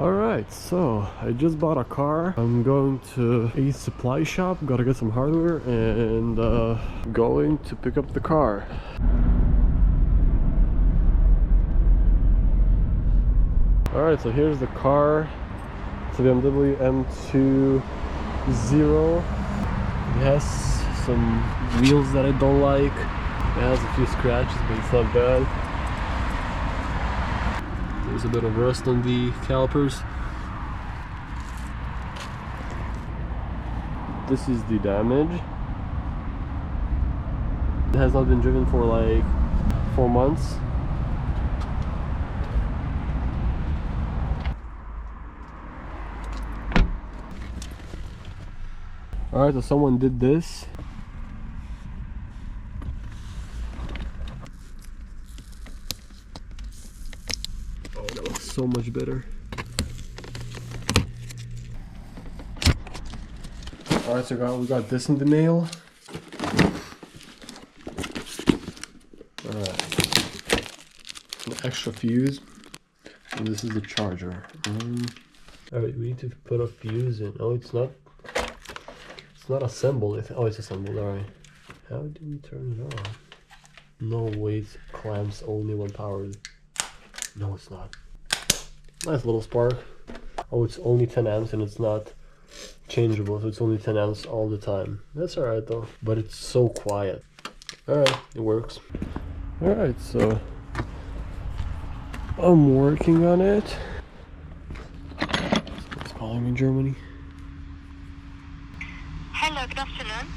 Alright, so I just bought a car. I'm going to a supply shop, gotta get some hardware, and going to pick up the car. Alright, so here's the car. It's a BMW M20. It has some wheels that I don't like. It has a few scratches, but it's not bad. There's a bit of rust on the calipers. This is the damage. It has not been driven for like 4 months. Alright, so someone did this. Oh, that looks so much better. Alright, so we got this in the mail. Alright. An extra fuse. And this is the charger. Alright, we need to put a fuse in. Oh, it's not assembled. Oh, it's assembled. Alright. How do we turn it on? No, wait. Clamps only when powered. No, it's not. Nice little spark. Oh, it's only 10 amps and it's not changeable, so it's only 10 amps all the time. That's alright though, but it's so quiet. Alright, it works. Alright, so I'm working on it. It's calling in Germany. Hello, good afternoon.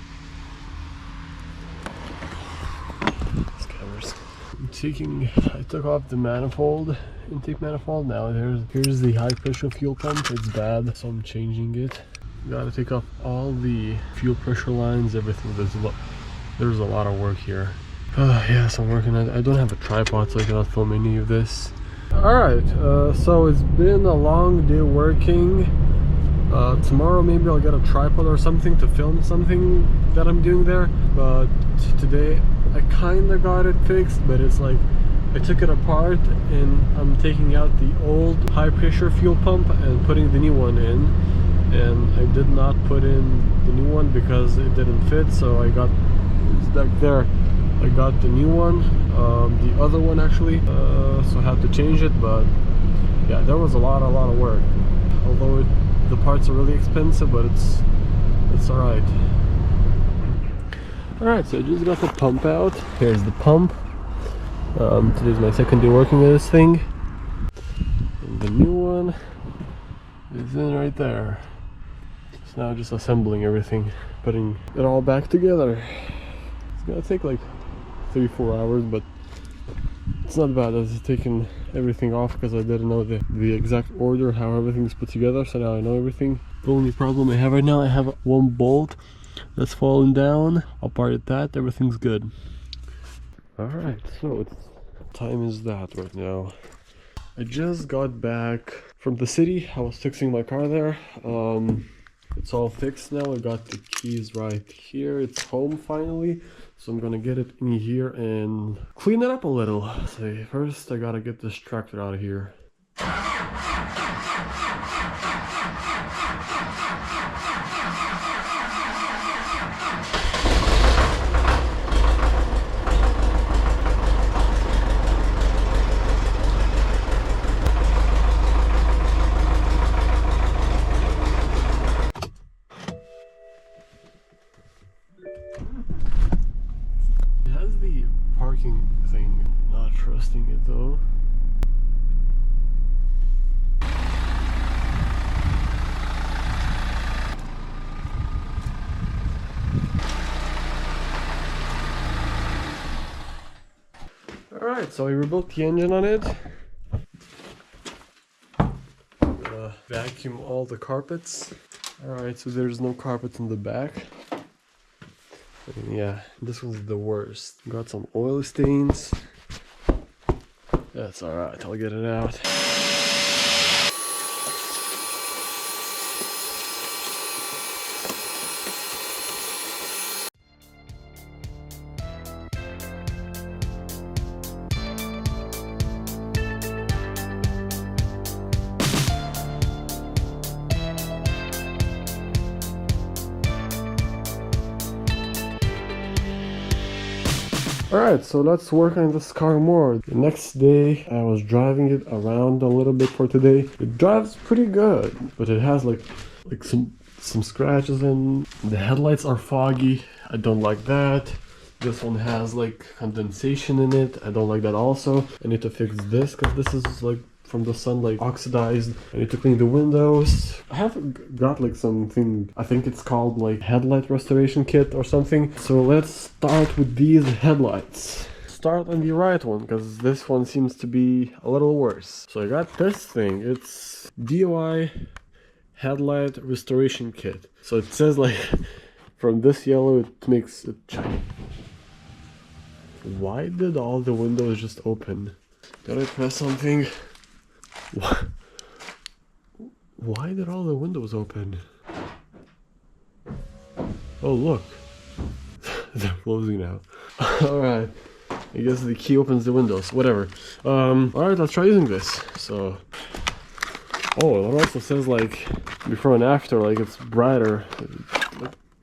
Scammers. I took off the manifold, intake manifold. Now here's the high pressure fuel pump. It's bad, so I'm changing it. Gotta take off all the fuel pressure lines, everything. There's a lot of work here. Yes, I'm working on it. I don't have a tripod, so I cannot film any of this. Alright, so it's been a long day working. Tomorrow maybe I'll get a tripod or something to film something that I'm doing there, but today I kinda got it fixed, but it's like I took it apart and I'm taking out the old high pressure fuel pump and putting the new one in, and I did not put in the new one because it didn't fit, so it's back there. I got the new one, the other one actually, so I had to change it, but yeah, there was a lot of work, although the parts are really expensive, but it's alright. Alright, so I just got the pump out. Here's the pump. Today's my second day working with this thing. And the new one is in right there. So now just assembling everything, putting it all back together. It's gonna take like 3-4 hours, but it's not bad. I was taking everything off because I didn't know the exact order how everything's put together, so now I know everything. The only problem I have right now, I have one bolt that's fallen down. I'll part that, everything's good. Alright, so time is that right now. I just got back from the city. I was fixing my car there. It's all fixed now. I got the keys right here. It's home finally. So I'm gonna get it in here and clean it up a little. So first I gotta get this tractor out of here. Parking thing, not trusting it though. Alright, so I rebuilt the engine on it. Vacuum all the carpets. Alright, so there's no carpets in the back. And yeah, this was the worst. Got some oil stains. That's alright, I'll get it out. Alright, so let's work on this car more. The next day, I was driving it around a little bit for today. It drives pretty good, but it has like some scratches in. The headlights are foggy. I don't like that. This one has like condensation in it. I don't like that also. I need to fix this because this is like from the sun, like oxidized. I need to clean the windows. I have got like something, I think it's called like headlight restoration kit or something. So let's start with these headlights. Start on the right one because this one seems to be a little worse. So I got this thing. It's DIY headlight restoration kit. So it says like from this yellow it makes it shiny. Why did all the windows just open? Did I press something? Why did all the windows open? Oh look, they're closing now. Alright, I guess the key opens the windows, whatever. Alright, let's try using this. So, oh, it also says like before and after, like it's brighter.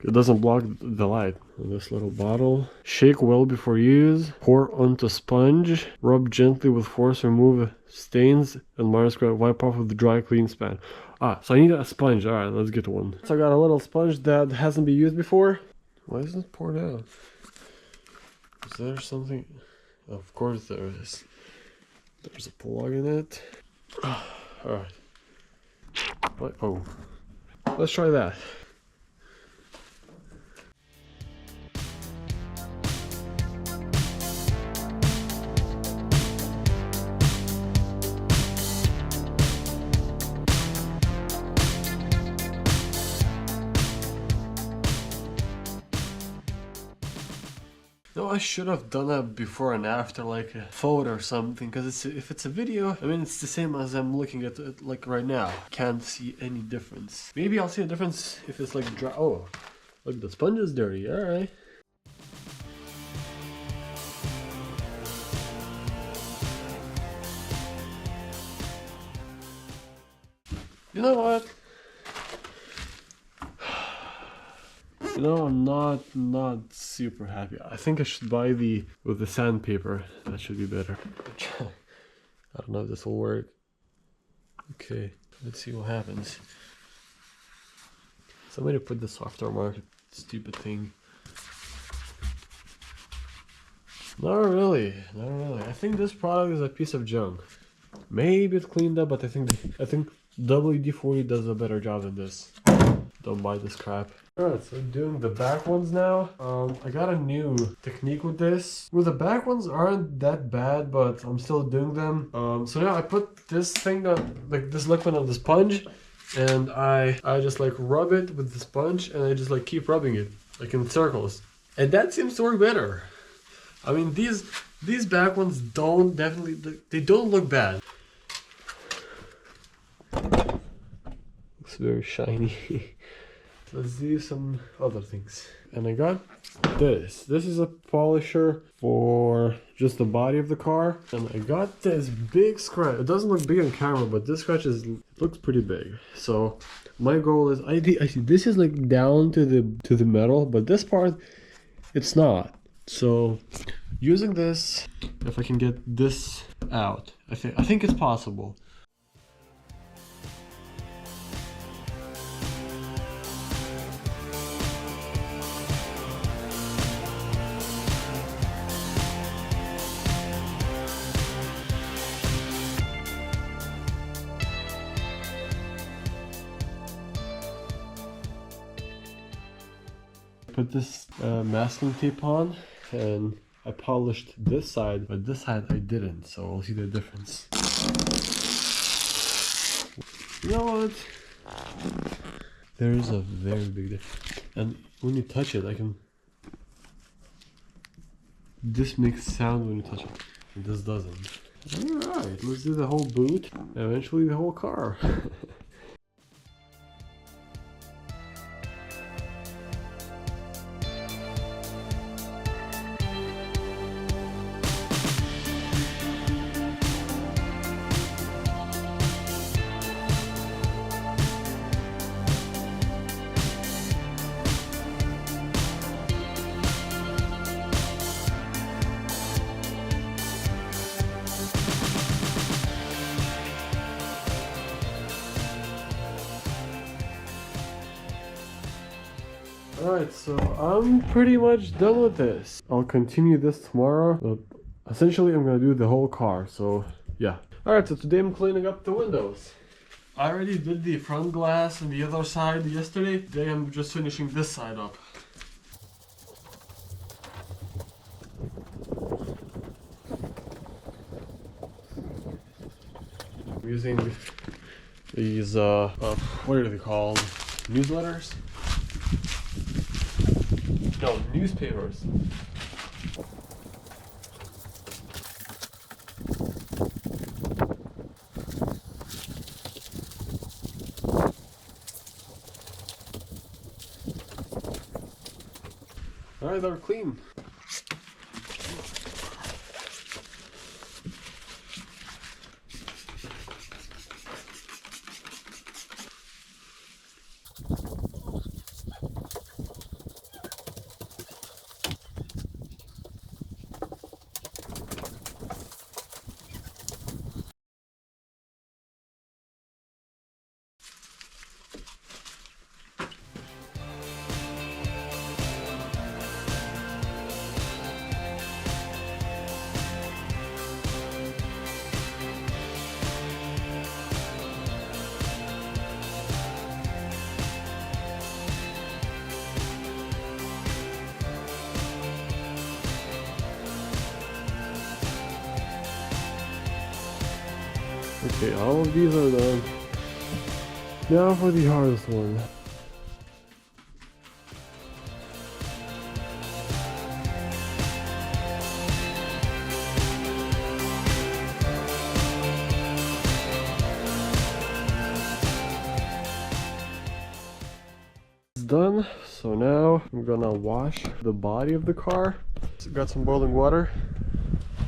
It doesn't block the light. This little bottle. Shake well before use. Pour onto sponge. Rub gently with force. Remove stains and minor scratch. Wipe off with the dry clean span. So I need a sponge. Alright, let's get one. So I got a little sponge that hasn't been used before. Why isn't it poured out? Is there something? Of course there is. There's a plug in it. Alright. Oh. Let's try that. No, I should have done a before and after, like a photo or something, because if it's a video, I mean, it's the same as I'm looking at it like right now. Can't see any difference. Maybe I'll see a difference if it's like dry. Oh, look, the sponge is dirty. All right. You know what? You know, I'm not super happy. I think I should buy with the sandpaper. That should be better. I don't know if this will work. Okay, let's see what happens. Somebody put this aftermarket stupid thing. Not really, not really. I think this product is a piece of junk. Maybe it's cleaned up, but I think WD-40 does a better job than this. Don't buy this crap. Alright, so doing the back ones now. I got a new technique with this. Well, the back ones aren't that bad, but I'm still doing them. So now I put this thing on, like this liquid on the sponge, and I just like rub it with the sponge, and I just like keep rubbing it, like in circles. And that seems to work better. I mean, these back ones don't they don't look bad. Looks very shiny. Let's do some other things. And I got this. This is a polisher for just the body of the car. And I got this big scratch. It doesn't look big on camera, but this scratch looks pretty big. So my goal is, I see this is like down to the metal, but this part, it's not. So using this, if I can get this out, I think it's possible. Put this masking tape on, and I polished this side, but this side I didn't, so I'll see the difference. You know what? There is a very big difference. And when you touch it, this makes sound when you touch it, and this doesn't. Alright, let's do the whole boot, and eventually the whole car. Alright, so I'm pretty much done with this. I'll continue this tomorrow. But essentially, I'm gonna do the whole car, so yeah. Alright, so today I'm cleaning up the windows. I already did the front glass and the other side yesterday. Today I'm just finishing this side up. I'm using these, what are they called? Newsletters? No, newspapers. Alright, they're clean. Okay, all of these are done. Now for the hardest one. It's done, so now I'm gonna wash the body of the car. Got some boiling water.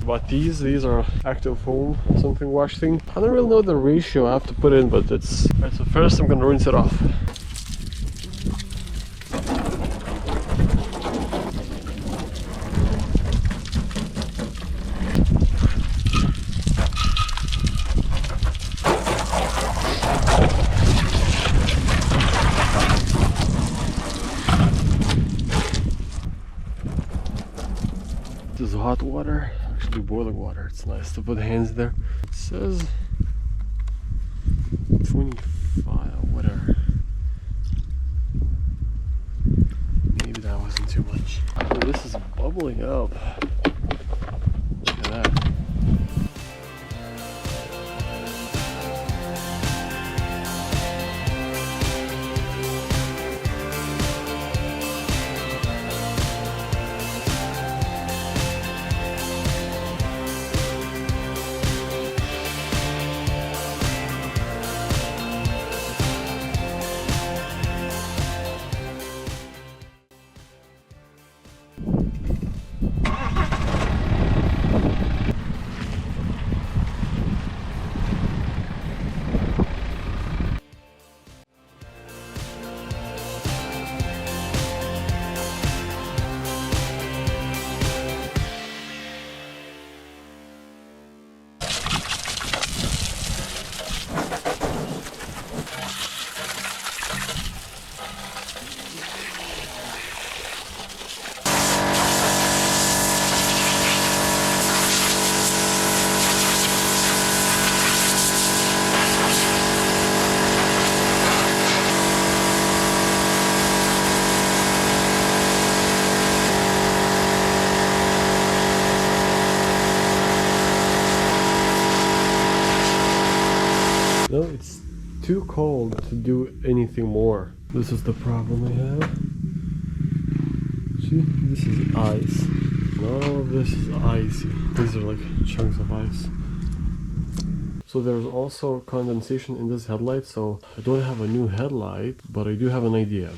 But these are active foam something wash thing. I don't really know the ratio I have to put in, but it's right. So first I'm gonna rinse it off. This is hot water. Actually boiling water. It's nice to put hands there. It says 25, whatever. Maybe that wasn't too much. Oh, this is bubbling up. Look at that. No, it's too cold to do anything more. This is the problem I have. See, this is ice. And all of this is icy. These are like chunks of ice. So there's also condensation in this headlight, so I don't have a new headlight, but I do have an idea.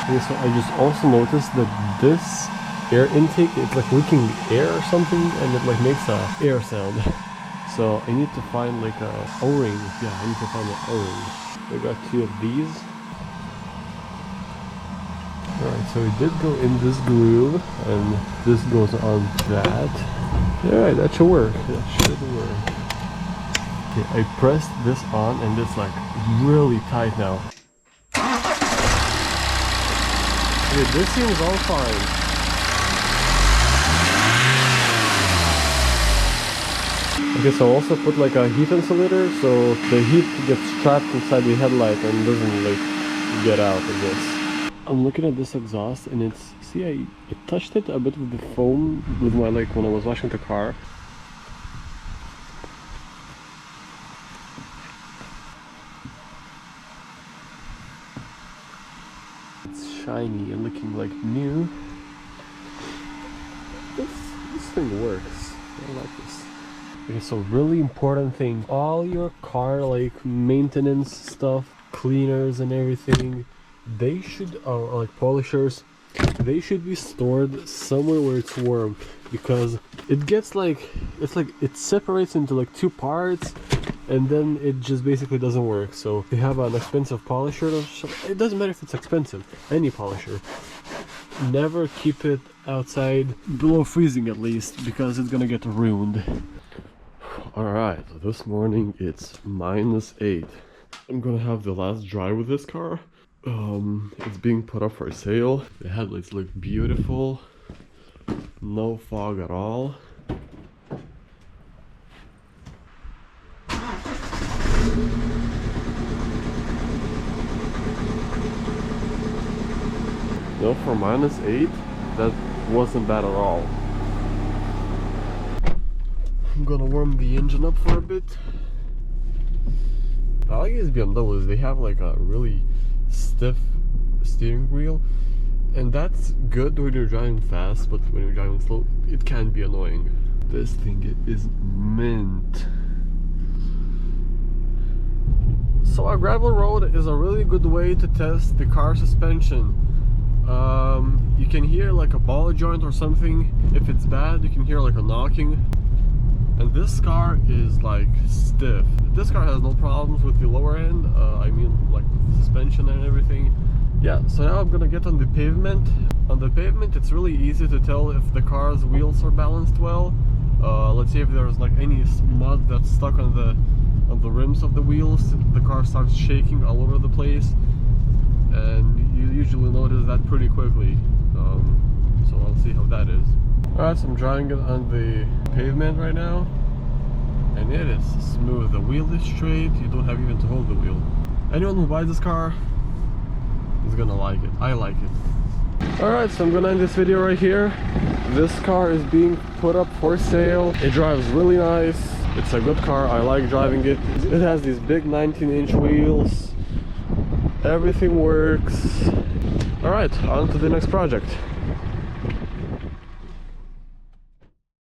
Okay, so I just also noticed that this air intake, it's like leaking air or something, and it like makes a air sound. So I need to find like a O-ring. Yeah, I need to find an O-ring. I got 2 of these. Alright, so it did go in this groove, and this goes on that. Alright, that should work. That should work. Okay, I pressed this on, and it's like really tight now. Okay, this seems all fine. Okay, so I also put like a heat insulator, so the heat gets trapped inside the headlight and doesn't like get out, I guess. I'm looking at this exhaust, and it's, see, I touched it a bit with the foam with my, like, when I was washing the car. It's shiny and looking like new. This thing works. I like this. Okay, so really important thing, all your car like maintenance stuff, cleaners and everything, they should, like polishers, they should be stored somewhere where it's warm, because it gets like, it's like it separates into like two parts, and then it just basically doesn't work. So if you have an expensive polisher, it doesn't matter if it's expensive, any polisher, never keep it outside below freezing at least, because it's gonna get ruined. Alright, so this morning it's -8. I'm gonna have the last drive with this car. It's being put up for sale. The headlights look beautiful. No fog at all. No, for -8, that wasn't bad at all. I'm gonna warm the engine up for a bit. I like these BMWs, they have like a really stiff steering wheel, and that's good when you're driving fast, but when you're driving slow, it can be annoying. This thing is mint. So a gravel road is a really good way to test the car suspension. You can hear like a ball joint or something. If it's bad, you can hear like a knocking. And this car is like stiff. This car has no problems with the lower end, I mean like the suspension and everything. Yeah, so now I'm gonna get on the pavement. On the pavement it's really easy to tell if the car's wheels are balanced well. Let's see if there's like any mud that's stuck on the rims of the wheels. The car starts shaking all over the place, and you usually notice that pretty quickly. So I'll see how that is. Alright, so I'm driving it on the pavement right now, and it is smooth. The wheel is straight, you don't have even to hold the wheel. Anyone who buys this car is gonna like it. I like it. Alright, so I'm gonna end this video right here. This car is being put up for sale. It drives really nice. It's a good car, I like driving it. It has these big 19-inch wheels. Everything works. Alright, on to the next project.